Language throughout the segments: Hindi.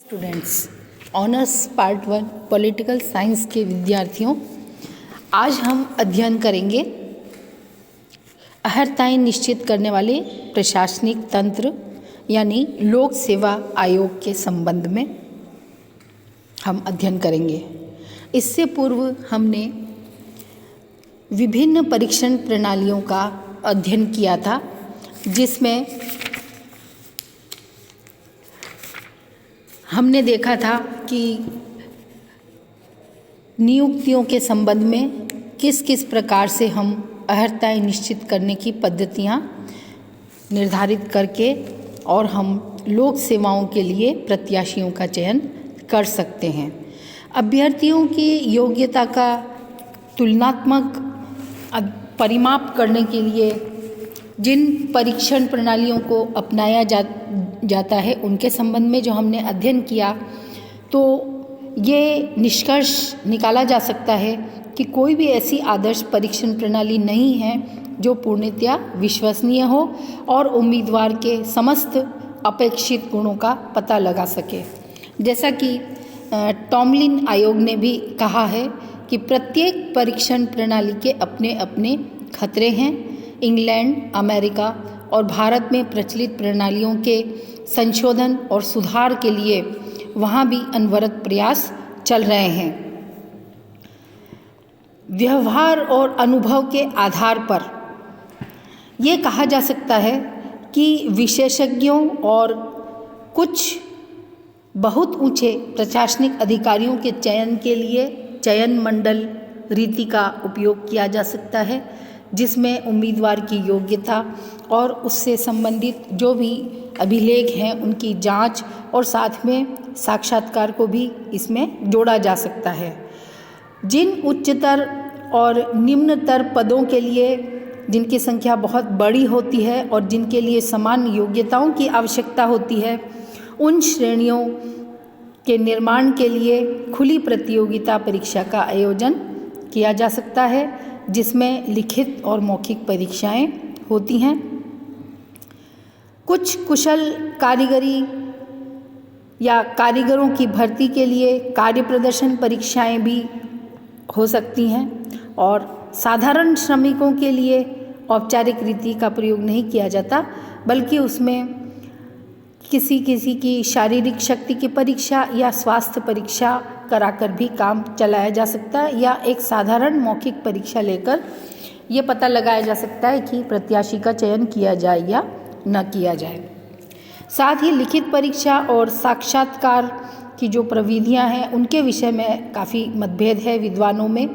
Students, honours part 1 political science के विद्यार्थियों, आज हम अध्ययन करेंगे अर्हताएं निश्चित करने वाले प्रशासनिक तंत्र यानी लोक सेवा आयोग के संबंध में हम अध्ययन करेंगे। इससे पूर्व हमने विभिन्न परीक्षण प्रणालियों का अध्ययन किया था, जिसमें हमने देखा था कि नियुक्तियों के संबंध में किस किस प्रकार से हम अर्हताएं निश्चित करने की पद्धतियां निर्धारित करके और हम लोक सेवाओं के लिए प्रत्याशियों का चयन कर सकते हैं। अभ्यर्थियों की योग्यता का तुलनात्मक परिमाप करने के लिए जिन परीक्षण प्रणालियों को अपनाया जाता है उनके संबंध में जो हमने अध्ययन किया, तो ये निष्कर्ष निकाला जा सकता है कि कोई भी ऐसी आदर्श परीक्षण प्रणाली नहीं है जो पूर्णतया विश्वसनीय हो और उम्मीदवार के समस्त अपेक्षित गुणों का पता लगा सके। जैसा कि टॉमलिन आयोग ने भी कहा है कि प्रत्येक परीक्षण प्रणाली के अपने अपने खतरे हैं। इंग्लैंड, अमेरिका और भारत में प्रचलित प्रणालियों के संशोधन और सुधार के लिए वहाँ भी अनवरत प्रयास चल रहे हैं। व्यवहार और अनुभव के आधार पर ये कहा जा सकता है कि विशेषज्ञों और कुछ बहुत ऊंचे प्रशासनिक अधिकारियों के चयन के लिए चयन मंडल रीति का उपयोग किया जा सकता है, जिसमें उम्मीदवार की योग्यता और उससे संबंधित जो भी अभिलेख हैं उनकी जांच और साथ में साक्षात्कार को भी इसमें जोड़ा जा सकता है। जिन उच्चतर और निम्नतर पदों के लिए जिनकी संख्या बहुत बड़ी होती है और जिनके लिए समान योग्यताओं की आवश्यकता होती है, उन श्रेणियों के निर्माण के लिए खुली प्रतियोगिता परीक्षा का आयोजन किया जा सकता है, जिसमें लिखित और मौखिक परीक्षाएं होती हैं। कुछ कुशल कारीगरी या कारीगरों की भर्ती के लिए कार्य प्रदर्शन परीक्षाएं भी हो सकती हैं और साधारण श्रमिकों के लिए औपचारिक रीति का प्रयोग नहीं किया जाता, बल्कि उसमें किसी की शारीरिक शक्ति की परीक्षा या स्वास्थ्य परीक्षा कराकर भी काम चलाया जा सकता है, या एक साधारण मौखिक परीक्षा लेकर ये पता लगाया जा सकता है कि प्रत्याशी का चयन किया जाए या न किया जाए। साथ ही लिखित परीक्षा और साक्षात्कार की जो प्रविधियां हैं उनके विषय में काफ़ी मतभेद है विद्वानों में,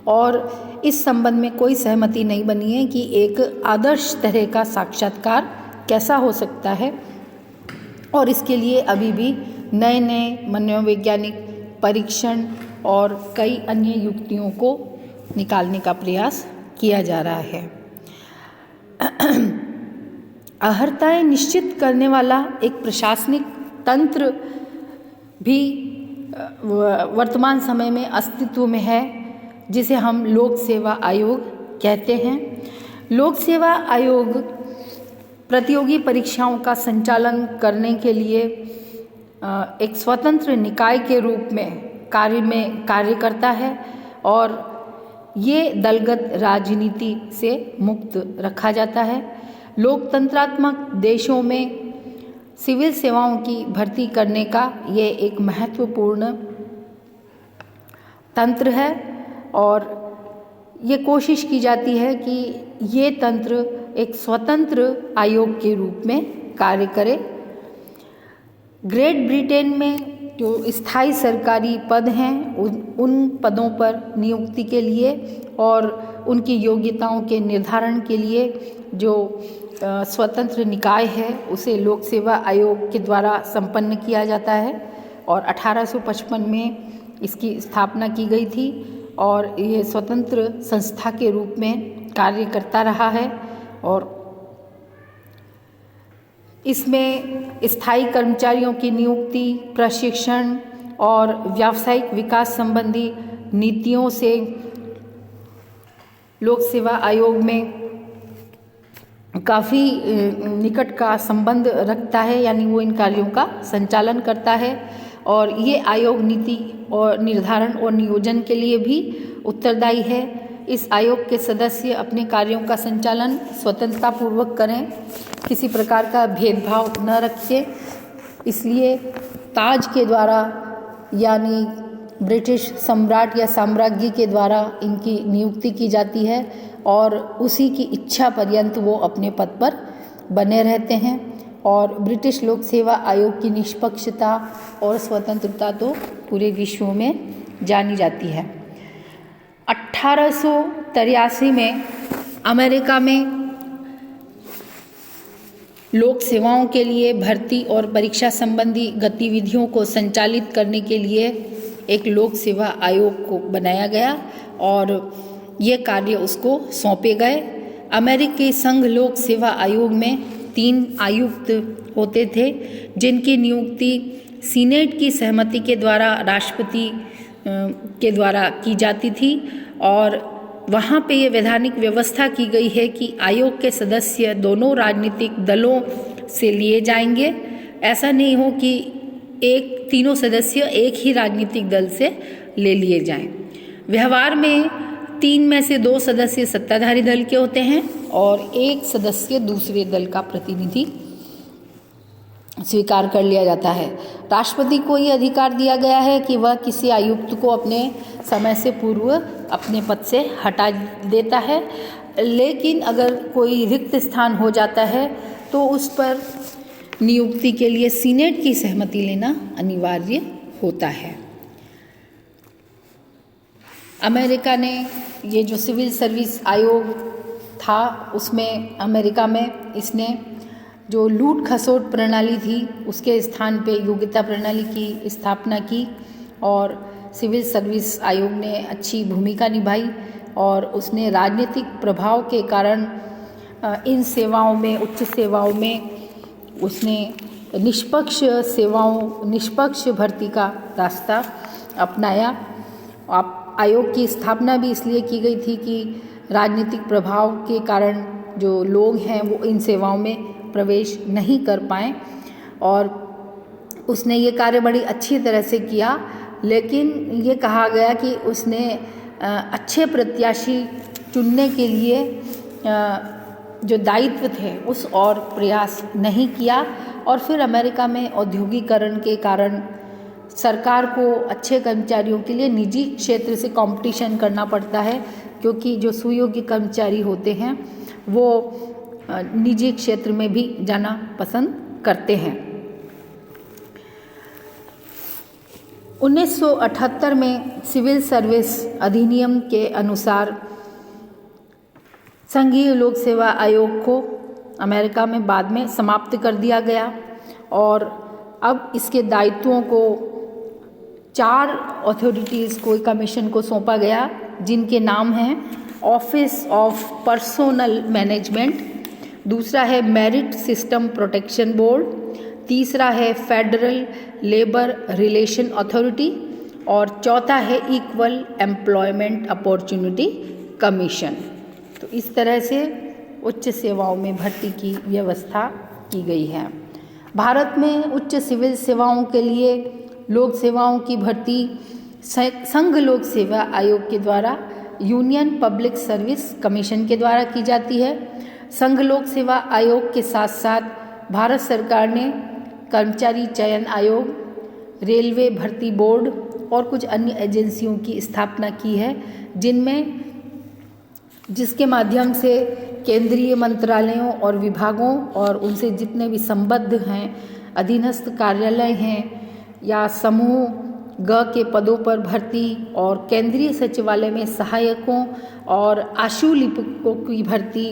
और इस संबंध में कोई सहमति नहीं बनी है कि एक आदर्श तरह का साक्षात्कार कैसा हो सकता है, और इसके लिए अभी भी नए नए मनोवैज्ञानिक परीक्षण और कई अन्य युक्तियों को निकालने का प्रयास किया जा रहा है। अर्हताएं निश्चित करने वाला एक प्रशासनिक तंत्र भी वर्तमान समय में अस्तित्व में है, जिसे हम लोक सेवा आयोग कहते हैं। लोक सेवा आयोग प्रतियोगी परीक्षाओं का संचालन करने के लिए एक स्वतंत्र निकाय के रूप में कार्य करता है, और ये दलगत राजनीति से मुक्त रखा जाता है। लोकतंत्रात्मक देशों में सिविल सेवाओं की भर्ती करने का ये एक महत्वपूर्ण तंत्र है, और ये कोशिश की जाती है कि ये तंत्र एक स्वतंत्र आयोग के रूप में कार्य करे। ग्रेट ब्रिटेन में जो स्थायी सरकारी पद हैं उन पदों पर नियुक्ति के लिए और उनकी योग्यताओं के निर्धारण के लिए जो स्वतंत्र निकाय है उसे लोक सेवा आयोग के द्वारा संपन्न किया जाता है, और 1855 में इसकी स्थापना की गई थी और ये स्वतंत्र संस्था के रूप में कार्य करता रहा है। और इसमें स्थायी कर्मचारियों की नियुक्ति, प्रशिक्षण और व्यावसायिक विकास संबंधी नीतियों से लोक सेवा आयोग में काफ़ी निकट का संबंध रखता है, यानी वो इन कार्यों का संचालन करता है। और ये आयोग नीति और निर्धारण और नियोजन के लिए भी उत्तरदायी है। इस आयोग के सदस्य अपने कार्यों का संचालन स्वतंत्रतापूर्वक करें, किसी प्रकार का भेदभाव न रखें। इसलिए ताज के द्वारा, यानी ब्रिटिश सम्राट या साम्राज्य के द्वारा इनकी नियुक्ति की जाती है और उसी की इच्छा पर्यंत वो अपने पद पर बने रहते हैं। और ब्रिटिश लोक सेवा आयोग की निष्पक्षता और स्वतंत्रता तो पूरे विश्व में जानी जाती है। 1883 में अमेरिका में लोक सेवाओं के लिए भर्ती और परीक्षा संबंधी गतिविधियों को संचालित करने के लिए एक लोक सेवा आयोग को बनाया गया और ये कार्य उसको सौंपे गए। अमेरिकी संघ लोक सेवा आयोग में 3 आयुक्त होते थे, जिनकी नियुक्ति सीनेट की सहमति के द्वारा राष्ट्रपति के द्वारा की जाती थी। और वहाँ पे ये वैधानिक व्यवस्था की गई है कि आयोग के सदस्य दोनों राजनीतिक दलों से लिए जाएंगे। ऐसा नहीं हो कि तीनों सदस्य एक ही राजनीतिक दल से ले लिए जाएं। व्यवहार में 3 में से 2 सदस्य सत्ताधारी दल के होते हैं और 1 सदस्य दूसरे दल का प्रतिनिधि स्वीकार कर लिया जाता है। राष्ट्रपति को ये अधिकार दिया गया है कि वह किसी आयुक्त को अपने समय से पूर्व अपने पद से हटा देता है, लेकिन अगर कोई रिक्त स्थान हो जाता है तो उस पर नियुक्ति के लिए सीनेट की सहमति लेना अनिवार्य होता है। अमेरिका ने ये जो सिविल सर्विस आयोग था, उसमें अमेरिका में इसने जो लूट खसोट प्रणाली थी उसके स्थान पे योग्यता प्रणाली की स्थापना की और सिविल सर्विस आयोग ने अच्छी भूमिका निभाई और उसने राजनीतिक प्रभाव के कारण इन सेवाओं में, उच्च सेवाओं में उसने निष्पक्ष भर्ती का रास्ता अपनाया। आयोग की स्थापना भी इसलिए की गई थी कि राजनीतिक प्रभाव के कारण जो लोग हैं वो इन सेवाओं में प्रवेश नहीं कर पाएँ और उसने ये कार्य बड़ी अच्छी तरह से किया। लेकिन ये कहा गया कि उसने अच्छे प्रत्याशी चुनने के लिए जो दायित्व थे उस और प्रयास नहीं किया। और फिर अमेरिका में औद्योगिकरण के कारण सरकार को अच्छे कर्मचारियों के लिए निजी क्षेत्र से कंपटीशन करना पड़ता है, क्योंकि जो सुयोग्य कर्मचारी होते हैं वो निजी क्षेत्र में भी जाना पसंद करते हैं। 1978 में सिविल सर्विस अधिनियम के अनुसार संघीय लोक सेवा आयोग को अमेरिका में बाद में समाप्त कर दिया गया और अब इसके दायित्वों को 4 अथॉरिटीज़ को, कमीशन को सौंपा गया, जिनके नाम हैं ऑफिस ऑफ पर्सोनल मैनेजमेंट, दूसरा है मेरिट सिस्टम प्रोटेक्शन बोर्ड, तीसरा है फेडरल लेबर रिलेशन अथॉरिटी और चौथा है इक्वल एम्प्लॉयमेंट अपॉर्चुनिटी कमीशन। तो इस तरह से उच्च सेवाओं में भर्ती की व्यवस्था की गई है। भारत में उच्च सिविल सेवाओं के लिए लोक सेवाओं की भर्ती संघ लोक सेवा आयोग के द्वारा यूनियन पब्लिक सर्विस कमीशन के द्वारा की जाती है। संघ लोक सेवा आयोग के साथ साथ भारत सरकार ने कर्मचारी चयन आयोग, रेलवे भर्ती बोर्ड और कुछ अन्य एजेंसियों की स्थापना की है, जिसके माध्यम से केंद्रीय मंत्रालयों और विभागों और उनसे जितने भी संबद्ध हैं अधीनस्थ कार्यालय हैं या समूह ग के पदों पर भर्ती और केंद्रीय सचिवालय में सहायकों और आशुलिपिकों की भर्ती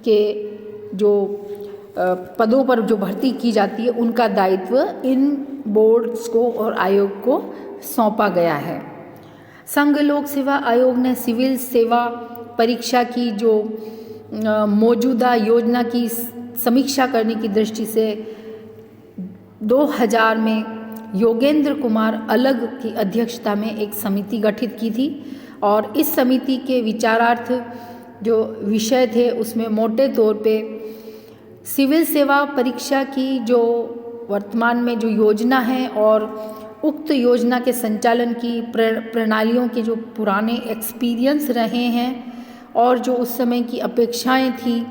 के जो पदों पर जो भर्ती की जाती है उनका दायित्व इन बोर्ड्स को और आयोग को सौंपा गया है। संघ लोक सेवा आयोग ने सिविल सेवा परीक्षा की जो मौजूदा योजना की समीक्षा करने की दृष्टि से 2000 में योगेंद्र कुमार अलग की अध्यक्षता में एक समिति गठित की थी और इस समिति के विचारार्थ जो विषय थे उसमें मोटे तौर पे सिविल सेवा परीक्षा की जो वर्तमान में जो योजना है और उक्त योजना के संचालन की प्रणालियों के जो पुराने एक्सपीरियंस रहे हैं और जो उस समय की अपेक्षाएं थी,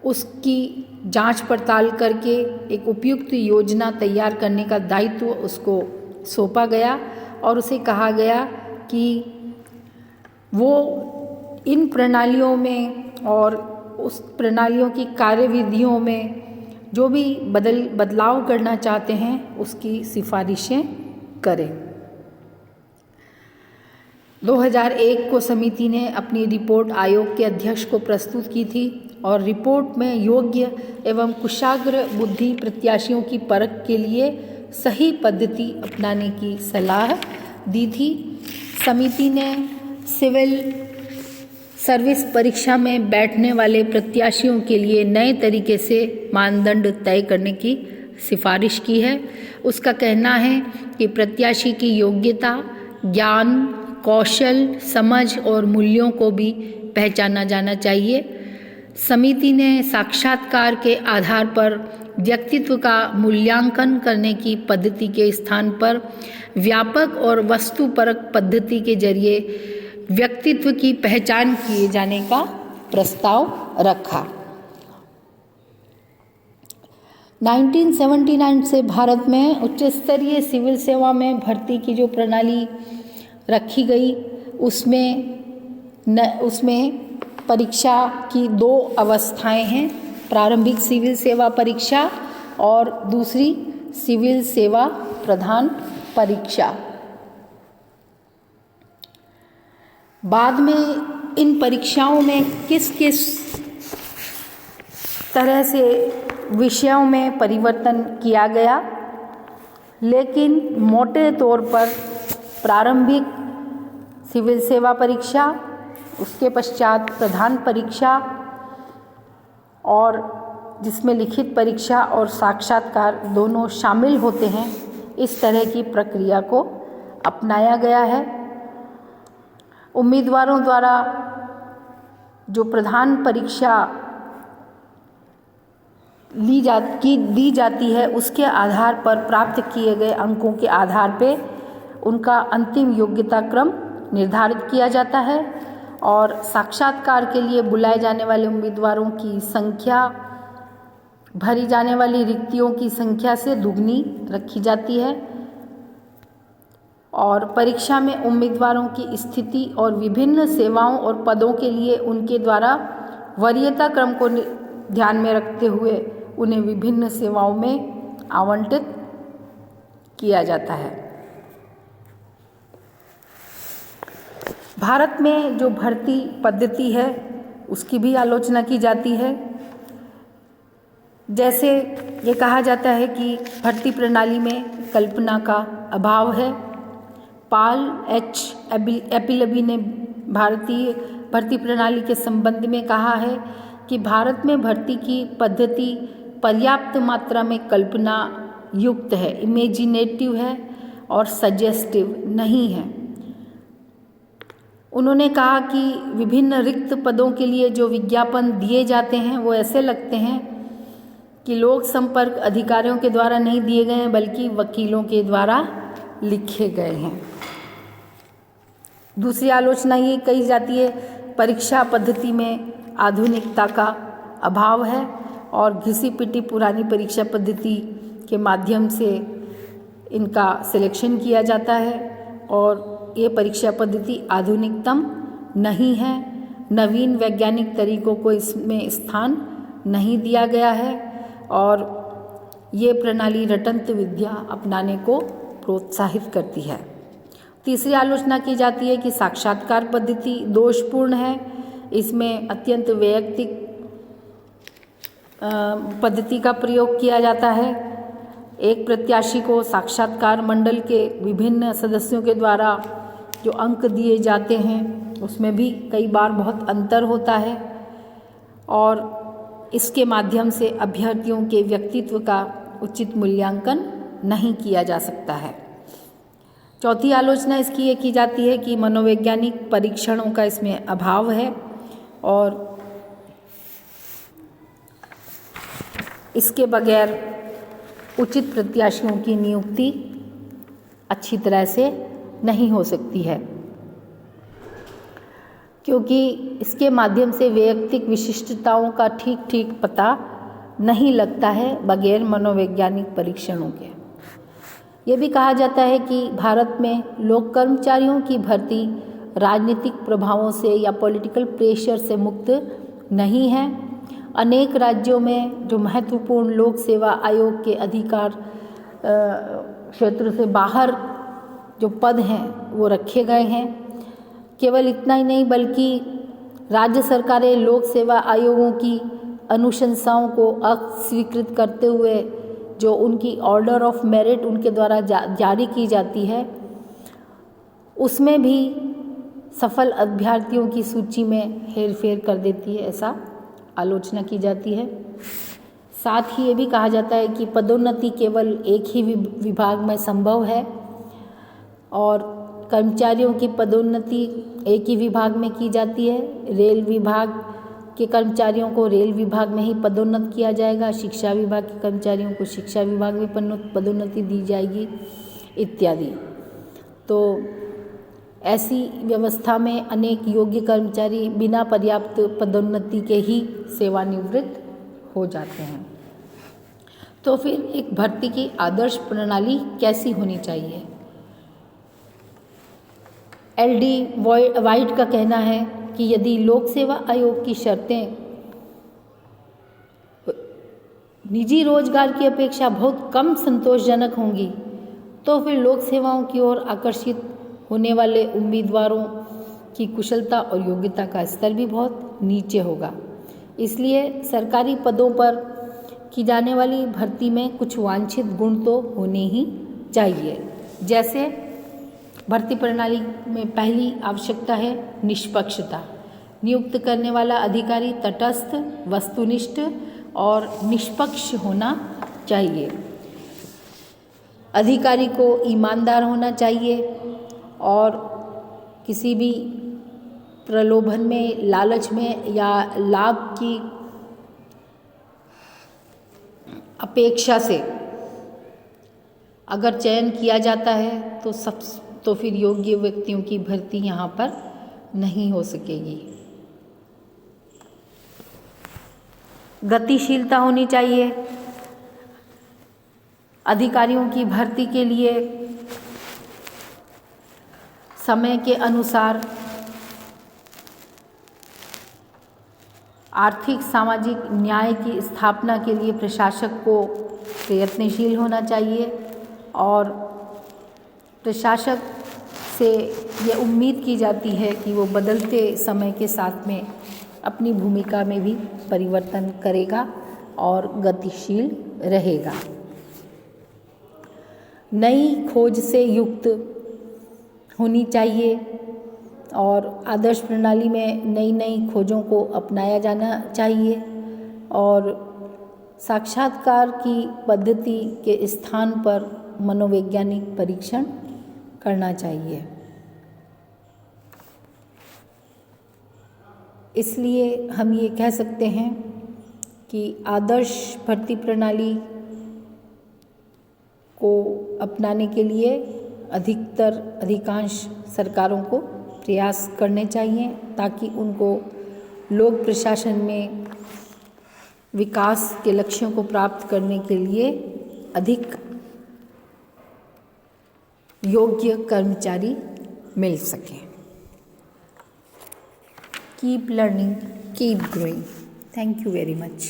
उसकी जांच पड़ताल करके एक उपयुक्त योजना तैयार करने का दायित्व उसको सौंपा गया और उसे कहा गया कि वो इन प्रणालियों में और उस प्रणालियों की कार्यविधियों में जो भी बदलाव करना चाहते हैं उसकी सिफारिशें करें। 2001 को समिति ने अपनी रिपोर्ट आयोग के अध्यक्ष को प्रस्तुत की थी और रिपोर्ट में योग्य एवं कुशाग्र बुद्धि प्रत्याशियों की परख के लिए सही पद्धति अपनाने की सलाह दी थी। समिति ने सिविल सर्विस परीक्षा में बैठने वाले प्रत्याशियों के लिए नए तरीके से मानदंड तय करने की सिफारिश की है। उसका कहना है कि प्रत्याशी की योग्यता, ज्ञान, कौशल, समझ और मूल्यों को भी पहचाना जाना चाहिए। समिति ने साक्षात्कार के आधार पर व्यक्तित्व का मूल्यांकन करने की पद्धति के स्थान पर व्यापक और वस्तुपरक पद्धति के जरिए व्यक्तित्व की पहचान किए जाने का प्रस्ताव रखा। 1979 से भारत में उच्च स्तरीय सिविल सेवा में भर्ती की जो प्रणाली रखी गई उसमें परीक्षा की 2 अवस्थाएं हैं, प्रारंभिक सिविल सेवा परीक्षा और दूसरी सिविल सेवा प्रधान परीक्षा। बाद में इन परीक्षाओं में किस किस तरह से विषयों में परिवर्तन किया गया, लेकिन मोटे तौर पर प्रारंभिक सिविल सेवा परीक्षा, उसके पश्चात प्रधान परीक्षा और जिसमें लिखित परीक्षा और साक्षात्कार दोनों शामिल होते हैं, इस तरह की प्रक्रिया को अपनाया गया है। उम्मीदवारों द्वारा जो प्रधान परीक्षा दी जाती है उसके आधार पर प्राप्त किए गए अंकों के आधार पे उनका अंतिम योग्यता क्रम निर्धारित किया जाता है और साक्षात्कार के लिए बुलाए जाने वाले उम्मीदवारों की संख्या भरी जाने वाली रिक्तियों की संख्या से दुगनी रखी जाती है और परीक्षा में उम्मीदवारों की स्थिति और विभिन्न सेवाओं और पदों के लिए उनके द्वारा वरीयता क्रम को ध्यान में रखते हुए उन्हें विभिन्न सेवाओं में आवंटित किया जाता है। भारत में जो भर्ती पद्धति है उसकी भी आलोचना की जाती है। जैसे ये कहा जाता है कि भर्ती प्रणाली में कल्पना का अभाव है। पाल एच एपिलबी ने भारतीय भर्ती प्रणाली के संबंध में कहा है कि भारत में भर्ती की पद्धति पर्याप्त मात्रा में कल्पना युक्त है, इमेजिनेटिव है और सजेस्टिव नहीं है। उन्होंने कहा कि विभिन्न रिक्त पदों के लिए जो विज्ञापन दिए जाते हैं वो ऐसे लगते हैं कि लोक संपर्क अधिकारियों के द्वारा नहीं दिए गए हैं बल्कि वकीलों के द्वारा लिखे गए हैं। दूसरी आलोचना ये कही जाती है परीक्षा पद्धति में आधुनिकता का अभाव है और घिसी पिटी पुरानी परीक्षा पद्धति के माध्यम से इनका सिलेक्शन किया जाता है और ये परीक्षा पद्धति आधुनिकतम नहीं है। नवीन वैज्ञानिक तरीकों को इसमें स्थान नहीं दिया गया है और ये प्रणाली रटंत विद्या अपनाने को प्रोत्साहित करती है। तीसरी आलोचना की जाती है कि साक्षात्कार पद्धति दोषपूर्ण है। इसमें अत्यंत वैयक्तिक पद्धति का प्रयोग किया जाता है। एक प्रत्याशी को साक्षात्कार मंडल के विभिन्न सदस्यों के द्वारा जो अंक दिए जाते हैं उसमें भी कई बार बहुत अंतर होता है और इसके माध्यम से अभ्यर्थियों के व्यक्तित्व का उचित मूल्यांकन नहीं किया जा सकता है। चौथी आलोचना इसकी ये की जाती है कि मनोवैज्ञानिक परीक्षणों का इसमें अभाव है और इसके बगैर उचित प्रत्याशियों की नियुक्ति अच्छी तरह से नहीं हो सकती है, क्योंकि इसके माध्यम से वैयक्तिक विशिष्टताओं का ठीक ठीक पता नहीं लगता है बगैर मनोवैज्ञानिक परीक्षणों के। ये भी कहा जाता है कि भारत में लोक कर्मचारियों की भर्ती राजनीतिक प्रभावों से या पॉलिटिकल प्रेशर से मुक्त नहीं है। अनेक राज्यों में जो महत्वपूर्ण लोक सेवा आयोग के अधिकार क्षेत्र से बाहर जो पद हैं वो रखे गए हैं। केवल इतना ही नहीं बल्कि राज्य सरकारें लोक सेवा आयोगों की अनुशंसाओं को अस्वीकृत करते हुए जो उनकी ऑर्डर ऑफ मेरिट उनके द्वारा जारी की जाती है उसमें भी सफल अभ्यर्थियों की सूची में हेरफेर कर देती है, ऐसा आलोचना की जाती है। साथ ही ये भी कहा जाता है कि पदोन्नति केवल एक ही विभाग में संभव है और कर्मचारियों की पदोन्नति एक ही विभाग में की जाती है। रेल विभाग के कर्मचारियों को रेल विभाग में ही पदोन्नत किया जाएगा, शिक्षा विभाग के कर्मचारियों को शिक्षा विभाग में पदोन्नति दी जाएगी इत्यादि। तो ऐसी व्यवस्था में अनेक योग्य कर्मचारी बिना पर्याप्त पदोन्नति के ही सेवानिवृत्त हो जाते हैं। तो फिर एक भर्ती की आदर्श प्रणाली कैसी होनी चाहिए? LD वाइट का कहना है कि यदि लोक सेवा आयोग की शर्तें निजी रोजगार की अपेक्षा बहुत कम संतोषजनक होंगी तो फिर लोक सेवाओं की ओर आकर्षित होने वाले उम्मीदवारों की कुशलता और योग्यता का स्तर भी बहुत नीचे होगा। इसलिए सरकारी पदों पर की जाने वाली भर्ती में कुछ वांछित गुण तो होने ही चाहिए। जैसे भर्ती प्रणाली में पहली आवश्यकता है निष्पक्षता। नियुक्त करने वाला अधिकारी तटस्थ, वस्तुनिष्ठ और निष्पक्ष होना चाहिए। अधिकारी को ईमानदार होना चाहिए और किसी भी प्रलोभन में, लालच में या लाभ की अपेक्षा से अगर चयन किया जाता है तो फिर योग्य व्यक्तियों की भर्ती यहाँ पर नहीं हो सकेगी। गतिशीलता होनी चाहिए। अधिकारियों की भर्ती के लिए समय के अनुसार आर्थिक सामाजिक न्याय की स्थापना के लिए प्रशासक को प्रयत्नशील होना चाहिए और प्रशासक से ये उम्मीद की जाती है कि वो बदलते समय के साथ में अपनी भूमिका में भी परिवर्तन करेगा और गतिशील रहेगा। नई खोज से युक्त होनी चाहिए और आदर्श प्रणाली में नई नई खोजों को अपनाया जाना चाहिए और साक्षात्कार की पद्धति के स्थान पर मनोवैज्ञानिक परीक्षण करना चाहिए। इसलिए हम ये कह सकते हैं कि आदर्श भर्ती प्रणाली को अपनाने के लिए अधिकांश सरकारों को प्रयास करने चाहिए ताकि उनको लोक प्रशासन में विकास के लक्ष्यों को प्राप्त करने के लिए अधिक योग्य कर्मचारी मिल सकें। Keep learning, keep growing. Thank you very much.